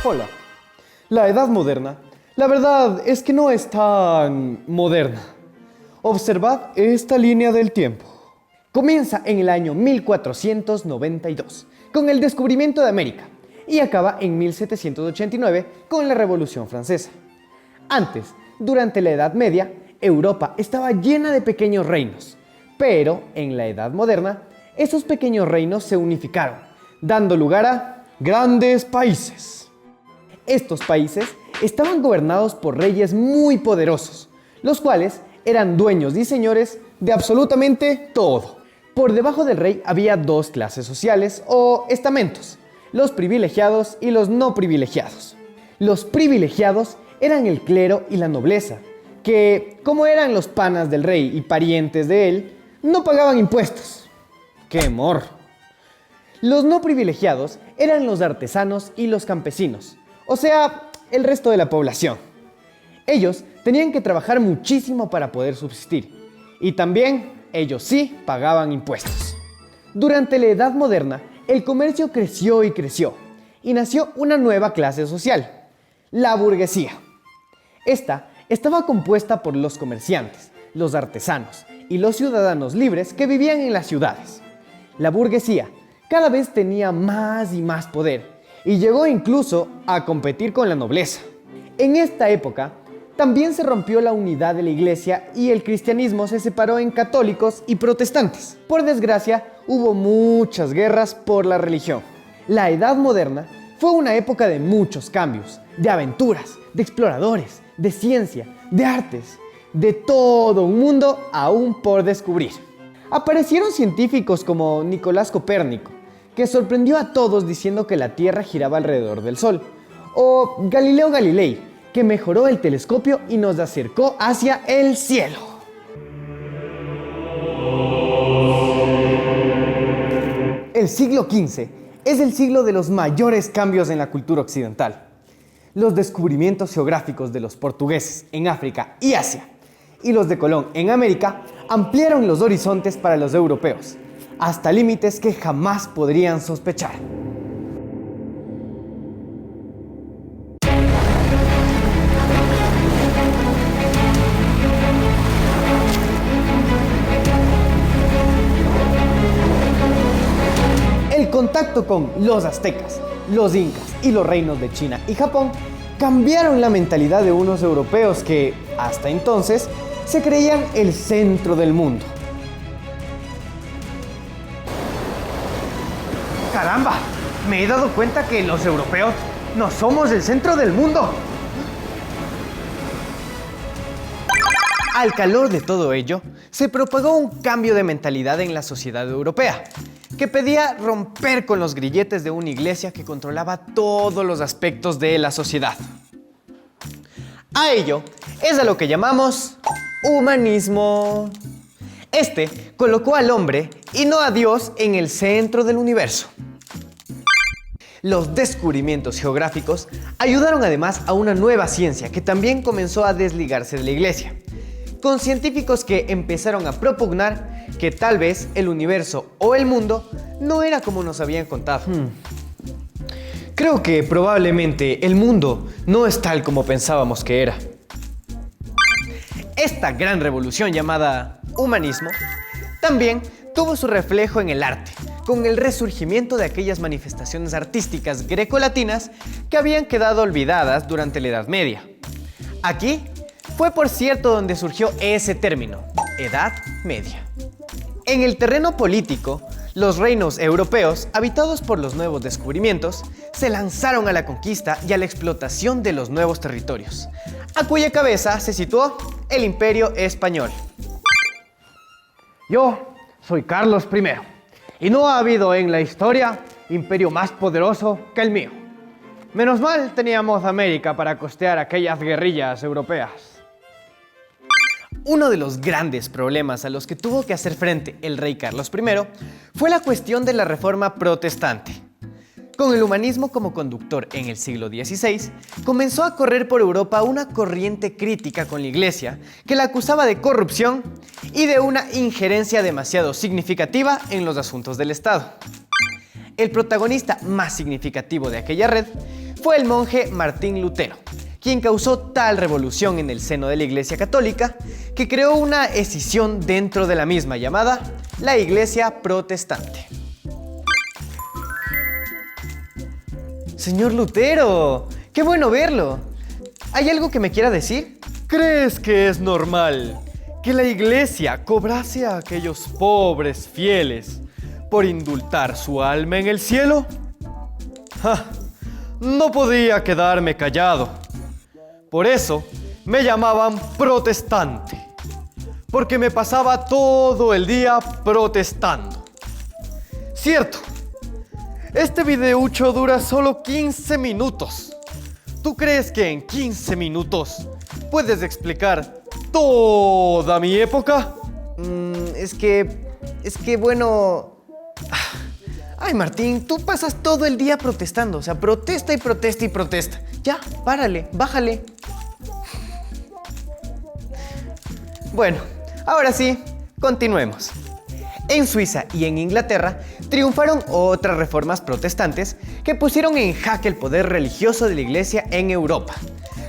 Hola. La Edad Moderna, la verdad es que no es tan moderna. Observad esta línea del tiempo. Comienza en el año 1492, con el descubrimiento de América, y acaba en 1789 con la Revolución Francesa. Antes, durante la Edad Media, Europa estaba llena de pequeños reinos, pero en la Edad Moderna, esos pequeños reinos se unificaron, dando lugar a grandes países. Estos países estaban gobernados por reyes muy poderosos, los cuales eran dueños y señores de absolutamente todo. Por debajo del rey había dos clases sociales o estamentos, los privilegiados y los no privilegiados. Los privilegiados eran el clero y la nobleza, que, como eran los panas del rey y parientes de él, no pagaban impuestos. ¡Qué morro! Los no privilegiados eran los artesanos y los campesinos, o sea, el resto de la población. Ellos tenían que trabajar muchísimo para poder subsistir, y también ellos sí pagaban impuestos. Durante la Edad Moderna, el comercio creció y creció, y nació una nueva clase social, la burguesía. Esta estaba compuesta por los comerciantes, los artesanos y los ciudadanos libres que vivían en las ciudades. La burguesía cada vez tenía más y más poder, y llegó incluso a competir con la nobleza. En esta época, también se rompió la unidad de la iglesia y el cristianismo se separó en católicos y protestantes. Por desgracia, hubo muchas guerras por la religión. La Edad Moderna fue una época de muchos cambios, de aventuras, de exploradores, de ciencia, de artes, de todo un mundo aún por descubrir. Aparecieron científicos como Nicolás Copérnico, que sorprendió a todos diciendo que la Tierra giraba alrededor del Sol, o Galileo Galilei, que mejoró el telescopio y nos acercó hacia el cielo. El siglo XV es el siglo de los mayores cambios en la cultura occidental. Los descubrimientos geográficos de los portugueses en África y Asia y los de Colón en América ampliaron los horizontes para los europeos, hasta límites que jamás podrían sospechar. El contacto con los aztecas, los incas y los reinos de China y Japón cambiaron la mentalidad de unos europeos que, hasta entonces, se creían el centro del mundo. ¡Caramba! Me he dado cuenta que los europeos no somos el centro del mundo. Al calor de todo ello, se propagó un cambio de mentalidad en la sociedad europea, que pedía romper con los grilletes de una iglesia que controlaba todos los aspectos de la sociedad. A ello es a lo que llamamos humanismo. Este colocó al hombre y no a Dios en el centro del universo. Los descubrimientos geográficos ayudaron además a una nueva ciencia que también comenzó a desligarse de la iglesia, con científicos que empezaron a propugnar que tal vez el universo o el mundo no era como nos habían contado. Creo que probablemente el mundo no es tal como pensábamos que era. Esta gran revolución llamada humanismo también tuvo su reflejo en el arte, con el resurgimiento de aquellas manifestaciones artísticas grecolatinas que habían quedado olvidadas durante la Edad Media. Aquí fue, por cierto, donde surgió ese término, Edad Media. En el terreno político, los reinos europeos, habitados por los nuevos descubrimientos, se lanzaron a la conquista y a la explotación de los nuevos territorios, a cuya cabeza se situó el Imperio Español. Yo soy Carlos I, y no ha habido en la historia imperio más poderoso que el mío. Menos mal teníamos América para costear aquellas guerrillas europeas. Uno de los grandes problemas a los que tuvo que hacer frente el rey Carlos I fue la cuestión de la reforma protestante. Con el humanismo como conductor en el siglo XVI, comenzó a correr por Europa una corriente crítica con la Iglesia que la acusaba de corrupción y de una injerencia demasiado significativa en los asuntos del Estado. El protagonista más significativo de aquella red fue el monje Martín Lutero, quien causó tal revolución en el seno de la Iglesia Católica que creó una escisión dentro de la misma llamada la Iglesia Protestante. Señor Lutero, qué bueno verlo. ¿Hay algo que me quiera decir? ¿Crees que es normal que la Iglesia cobrase a aquellos pobres fieles por indultar su alma en el cielo? No podía quedarme callado. Por eso me llamaban protestante, porque me pasaba todo el día protestando. Cierto, este videucho dura solo 15 minutos. ¿Tú crees que en 15 minutos puedes explicar toda mi época? Es que bueno... Ay, Martín, tú pasas todo el día protestando. O sea, protesta y protesta y protesta. Ya, párale, bájale. Bueno, ahora sí, continuemos. En Suiza y en Inglaterra triunfaron otras reformas protestantes que pusieron en jaque el poder religioso de la Iglesia en Europa,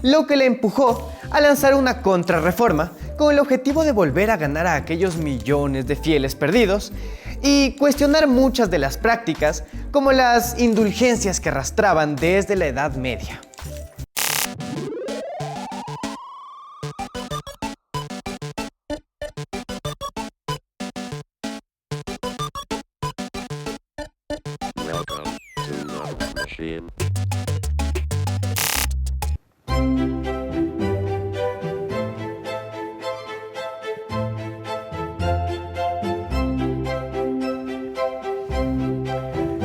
lo que le empujó a lanzar una contrarreforma con el objetivo de volver a ganar a aquellos millones de fieles perdidos y cuestionar muchas de las prácticas como las indulgencias que arrastraban desde la Edad Media. Welcome to Love Machine.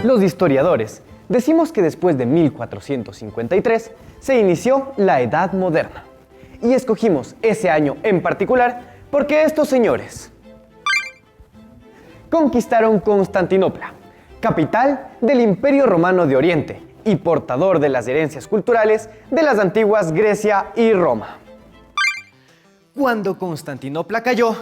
Los historiadores decimos que después de 1453 se inició la Edad Moderna. Y escogimos ese año en particular porque estos señores conquistaron Constantinopla, capital del Imperio Romano de Oriente y portador de las herencias culturales de las antiguas Grecia y Roma. Cuando Constantinopla cayó,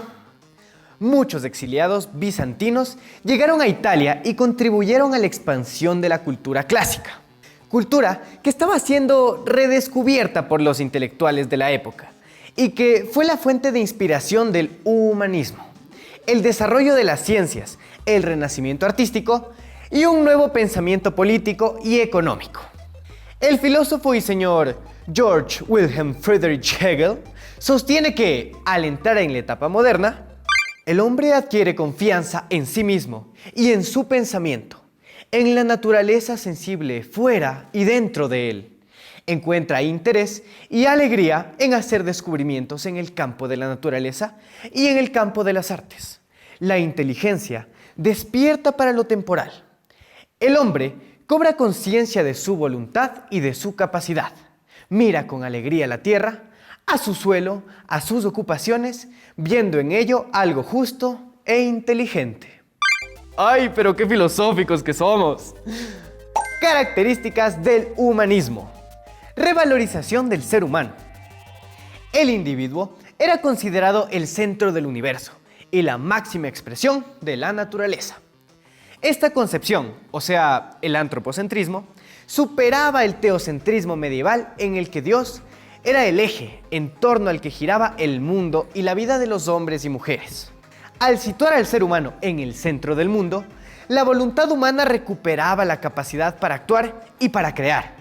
muchos exiliados bizantinos llegaron a Italia y contribuyeron a la expansión de la cultura clásica, cultura que estaba siendo redescubierta por los intelectuales de la época y que fue la fuente de inspiración del humanismo, el desarrollo de las ciencias, el renacimiento artístico y un nuevo pensamiento político y económico. El filósofo y señor George Wilhelm Friedrich Hegel sostiene que, al entrar en la etapa moderna, el hombre adquiere confianza en sí mismo y en su pensamiento, en la naturaleza sensible fuera y dentro de él. Encuentra interés y alegría en hacer descubrimientos en el campo de la naturaleza y en el campo de las artes. La inteligencia despierta para lo temporal. El hombre cobra conciencia de su voluntad y de su capacidad. Mira con alegría la tierra, a su suelo, a sus ocupaciones, viendo en ello algo justo e inteligente. ¡Ay, pero qué filosóficos que somos! Características del humanismo. Revalorización del ser humano. El individuo era considerado el centro del universo y la máxima expresión de la naturaleza. Esta concepción, o sea, el antropocentrismo, superaba el teocentrismo medieval en el que Dios era el eje en torno al que giraba el mundo y la vida de los hombres y mujeres. Al situar al ser humano en el centro del mundo, la voluntad humana recuperaba la capacidad para actuar y para crear.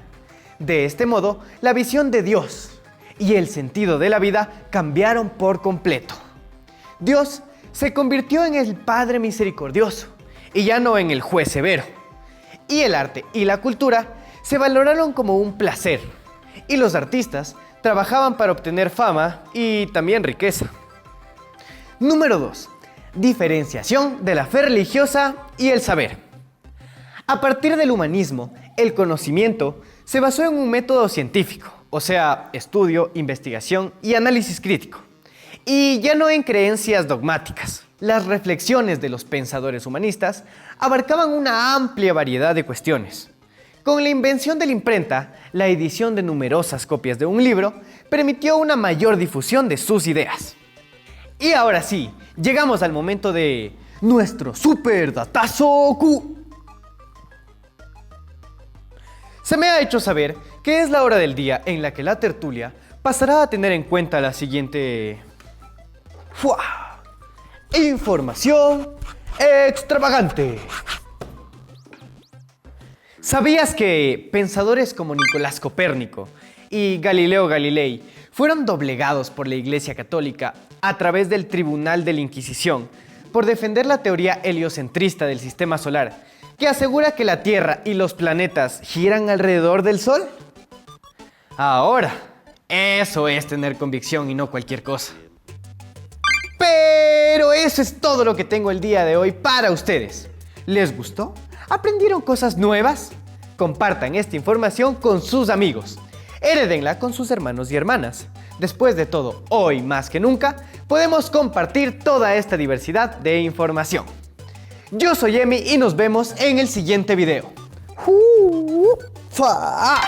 De este modo, la visión de Dios y el sentido de la vida cambiaron por completo. Dios se convirtió en el Padre misericordioso y ya no en el juez severo. Y el arte y la cultura se valoraron como un placer, y los artistas trabajaban para obtener fama y también riqueza. Número 2. Diferenciación de la fe religiosa y el saber. A partir del humanismo, el conocimiento se basó en un método científico, o sea, estudio, investigación y análisis crítico, y ya no en creencias dogmáticas. Las reflexiones de los pensadores humanistas abarcaban una amplia variedad de cuestiones. Con la invención de la imprenta, la edición de numerosas copias de un libro permitió una mayor difusión de sus ideas. Y ahora sí, llegamos al momento de nuestro super datazo Q. Se me ha hecho saber que es la hora del día en la que la tertulia pasará a tener en cuenta la siguiente... ¡Fua! Información extravagante. ¿Sabías que pensadores como Nicolás Copérnico y Galileo Galilei fueron doblegados por la Iglesia Católica a través del Tribunal de la Inquisición por defender la teoría heliocentrista del sistema solar, que asegura que la Tierra y los planetas giran alrededor del Sol? Ahora, eso es tener convicción y no cualquier cosa. Pero eso es todo lo que tengo el día de hoy para ustedes. ¿Les gustó? ¿Aprendieron cosas nuevas? Compartan esta información con sus amigos. Herédenla con sus hermanos y hermanas. Después de todo, hoy más que nunca, podemos compartir toda esta diversidad de información. Yo soy Emi y nos vemos en el siguiente video. ¡Fa!